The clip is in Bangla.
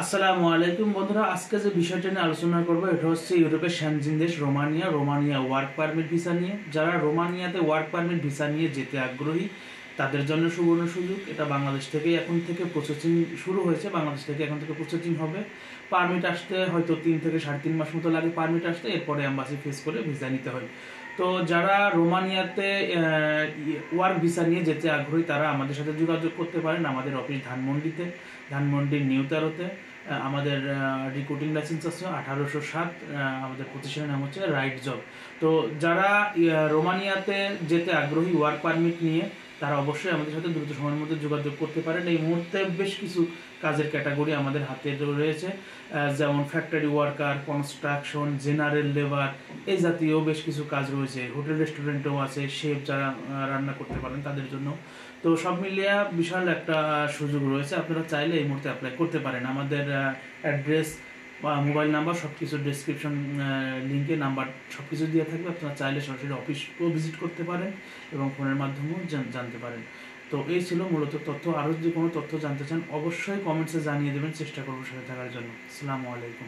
আসসালামু আলাইকুম বন্ধুরা, আজকে যে বিষয়টা নিয়ে আলোচনা করবো এটা হচ্ছে ইউরোপের সেনজেন দেশ রোমানিয়া ওয়ার্ক পারমিট ভিসা নিয়ে। যারা রোমানিয়াতে ওয়ার্ক পারমিট ভিসা নিয়ে যেতে আগ্রহী তাদের জন্য সুবর্ণ সুযোগ। এটা বাংলাদেশ থেকে এখন থেকে প্রসেসিং শুরু হয়েছে, বাংলাদেশ থেকে এখন থেকে প্রসেসিং হবে। পারমিট আসতে হয়তো 3 থেকে 3.5 মাস মতো লাগে পারমিট আসতে, এরপরে অ্যাম্বাসি ফেস করে ভিসা নিতে হয়। তো যারা রোমানিয়াতে ওয়ার্ক ভিসা নিয়ে যেতে আগ্রহী তারা আমাদের সাথে যোগাযোগ করতে পারেন। আমাদের অফিস ধানমন্ডির নিউ তেরোতে। আমাদের রিক্রুটিং লাইসেন্স আছে 1807। আমাদের প্রতিষ্ঠানের নাম হচ্ছে রাইট জব। তো যারা রোমানিয়াতে যেতে আগ্রহী ওয়ার্ক পারমিট নিয়ে তারা অবশ্যই আমাদের সাথে দ্রুত সময়ের মধ্যে যোগাযোগ করতে পারেন। এই মুহূর্তে বেশ কিছু কাজের ক্যাটাগরি আমাদের হাতে রয়েছে, যেমন factory worker, construction, general labour, এই জাতীয় বেশ কিছু কাজ রয়েছে। হোটেল রেস্টুরেন্টও আছে, শেফ যারা রান্না করতে পারেন তাদের জন্য। তো সব মিলিয়ে বিশাল একটা সুযোগ রয়েছে, আপনারা চাইলে এই মুহূর্তে অ্যাপ্লাই করতে পারেন। আমাদের অ্যাড্রেস বা মোবাইল নাম্বার সব কিছু ডিসক্রিপশন লিঙ্কে নাম্বার সব কিছু দিয়ে থাকবে। আপনারা চাইলে সরাসরি অফিসও ভিজিট করতে পারেন এবং ফোনের মাধ্যমেও জানতে পারেন। তো এই ছিল মূলত তথ্য। আরও যদি কোনো তথ্য জানতে চান অবশ্যই কমেন্টসে জানিয়ে দেবেন, চেষ্টা করবো সাথে থাকার জন্য। আসসালামু আলাইকুম।